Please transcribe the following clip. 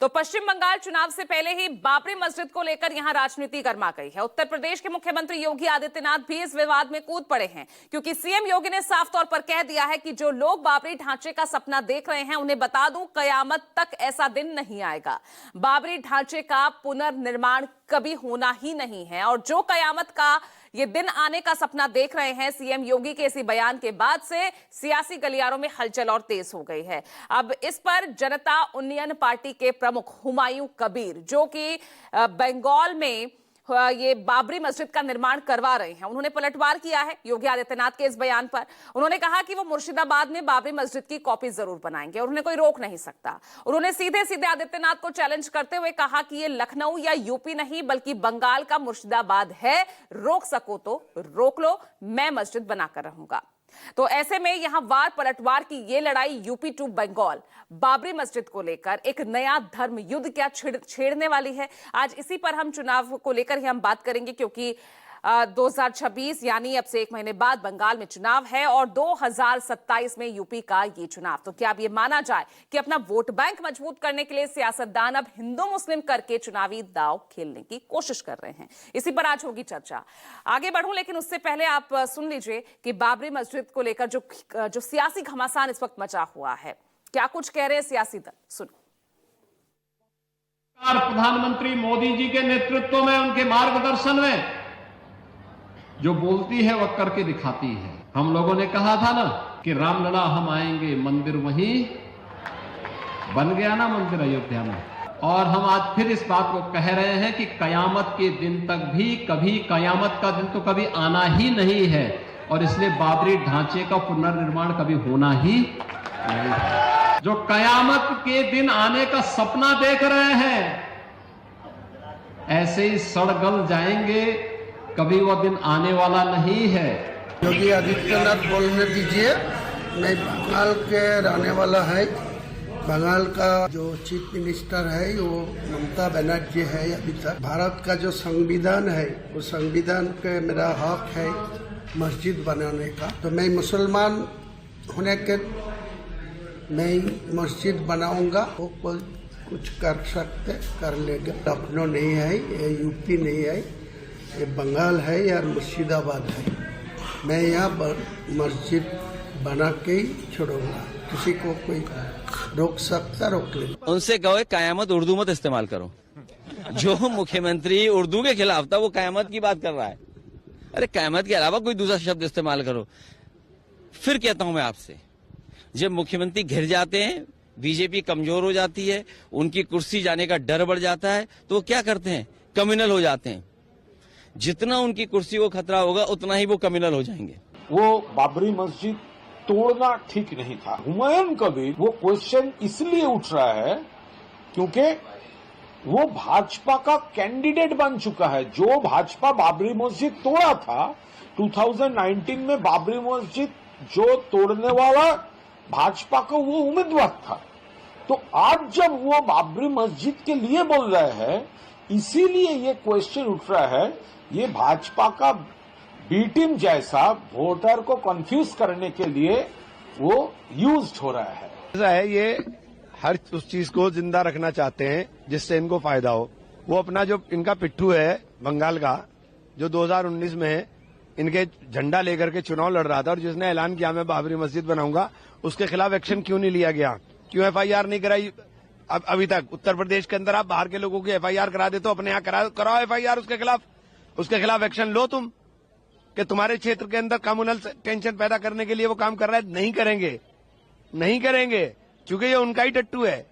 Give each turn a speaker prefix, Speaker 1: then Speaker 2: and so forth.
Speaker 1: तो पश्चिम बंगाल चुनाव से पहले ही बाबरी मस्जिद को लेकर यहां राजनीति गर्मा गई है। उत्तर प्रदेश के मुख्यमंत्री योगी आदित्यनाथ भी इस विवाद में कूद पड़े हैं, क्योंकि सीएम योगी ने साफ तौर पर कह दिया है कि जो लोग बाबरी ढांचे का सपना देख रहे हैं उन्हें बता दूं, कयामत तक ऐसा दिन नहीं आएगा। बाबरी ढांचे का पुनर्निर्माण कभी होना ही नहीं है। और जो कयामत का ये दिन आने का सपना देख रहे हैं, सीएम योगी के इसी बयान के बाद से सियासी गलियारों में हलचल और तेज हो गई है। अब इस पर जनता उन्नयन पार्टी के प्रमुख हुमायूं कबीर, जो कि बंगाल में ये बाबरी मस्जिद का निर्माण करवा रहे हैं, उन्होंने पलटवार किया है योगी आदित्यनाथ के इस बयान पर। उन्होंने कहा कि वो मुर्शिदाबाद में बाबरी मस्जिद की कॉपी जरूर बनाएंगे और उन्हें कोई रोक नहीं सकता। उन्होंने सीधे सीधे आदित्यनाथ को चैलेंज करते हुए कहा कि ये लखनऊ या यूपी नहीं बल्कि बंगाल का मुर्शिदाबाद है, रोक सको तो रोक लो, मैं मस्जिद बनाकर रहूंगा। तो ऐसे में यहां वार पलटवार की ये लड़ाई यूपी टू बंगाल बाबरी मस्जिद को लेकर एक नया धर्म युद्ध क्या छेड़ने वाली है। आज इसी पर हम चुनाव को लेकर ही हम बात करेंगे, क्योंकि 2026 यानी अब से 1 महीने बाद बंगाल में चुनाव है और 2027 में यूपी का ये चुनाव। तो क्या अब ये माना जाए कि अपना वोट बैंक मजबूत करने के लिए सियासतदान अब हिंदू मुस्लिम करके चुनावी दांव खेलने की कोशिश कर रहे हैं? इसी पर आज होगी चर्चा। आगे बढ़ूं, लेकिन उससे पहले आप सुन लीजिए कि बाबरी मस्जिद को लेकर जो सियासी घमासान इस वक्त मचा हुआ है, क्या कुछ कह रहे हैं सियासी दल, सुनो।
Speaker 2: प्रधानमंत्री मोदी जी के नेतृत्व में, उनके मार्गदर्शन में जो बोलती है वह करके दिखाती है। हम लोगों ने कहा था ना कि रामलला हम आएंगे, मंदिर वहीं बन गया ना, मंदिर अयोध्या में। और हम आज फिर इस बात को कह रहे हैं कि कयामत के दिन तक भी कभी कयामत का दिन तो कभी आना ही नहीं है, और इसलिए बाबरी ढांचे का पुनर्निर्माण कभी होना ही नहीं है। जो कयामत के दिन आने का सपना देख रहे हैं, ऐसे ही सड़गल जाएंगे, कभी वो दिन आने वाला नहीं है।
Speaker 3: योगी आदित्यनाथ बोलने दीजिए। मैं बंगाल के रहने वाला है। बंगाल का जो चीफ मिनिस्टर है वो ममता बनर्जी है। अभी तक भारत का जो संविधान है, वो संविधान के मेरा हक है मस्जिद बनाने का। तो मैं मुसलमान होने के मैं मस्जिद बनाऊंगा, वो कोई कुछ कर सकते कर लेगा। लखनऊ नहीं है, ये यूपी नहीं है, ये बंगाल है या मुर्शिदाबाद है। मैं यहाँ पर मस्जिद बना के ही छोड़ूंगा। किसी को कोई रोक सकता, रोक ले।
Speaker 4: उनसे कहो कयामत उर्दू मत इस्तेमाल करो। जो मुख्यमंत्री उर्दू के खिलाफ था वो कयामत की बात कर रहा है। अरे कयामत के अलावा कोई दूसरा शब्द इस्तेमाल करो। फिर कहता हूं मैं आपसे, जब मुख्यमंत्री घिर जाते हैं, बीजेपी कमजोर हो जाती है, उनकी कुर्सी जाने का डर बढ़ जाता है, तो वो क्या करते हैं? कम्युनल हो जाते हैं। जितना उनकी कुर्सी को खतरा होगा उतना ही वो कम्युनल हो जाएंगे।
Speaker 5: वो बाबरी मस्जिद तोड़ना ठीक नहीं था। हुमायूं कबीर, वो क्वेश्चन इसलिए उठ रहा है क्योंकि वो भाजपा का कैंडिडेट बन चुका है। जो भाजपा बाबरी मस्जिद तोड़ा था 2019 में, बाबरी मस्जिद जो तोड़ने वाला भाजपा का वो उम्मीदवार था। तो आज जब वो बाबरी मस्जिद के लिए बोल रहे हैं, इसीलिए ये क्वेश्चन उठ रहा है, ये भाजपा का बी टीम जैसा वोटर को कंफ्यूज करने के लिए वो यूज हो रहा है।
Speaker 6: ऐसा है, ये हर उस चीज को जिंदा रखना चाहते हैं जिससे इनको फायदा हो। वो अपना जो इनका पिट्ठू है बंगाल का, जो 2019 में इनके झंडा लेकर के चुनाव लड़ रहा था और जिसने ऐलान किया मैं बाबरी मस्जिद बनाऊंगा, उसके खिलाफ एक्शन क्यों नहीं लिया गया? क्यों एफआईआर नहीं कराई अभी तक? उत्तर प्रदेश के अंदर आप बाहर के लोगों की एफआईआर करा देते हो, अपने यहाँ कराओ एफआईआर उसके खिलाफ एक्शन लो तुम, कि तुम्हारे क्षेत्र के अंदर कम्युनल टेंशन पैदा करने के लिए वो काम कर रहा है। नहीं करेंगे, क्योंकि ये उनका ही टट्टू है।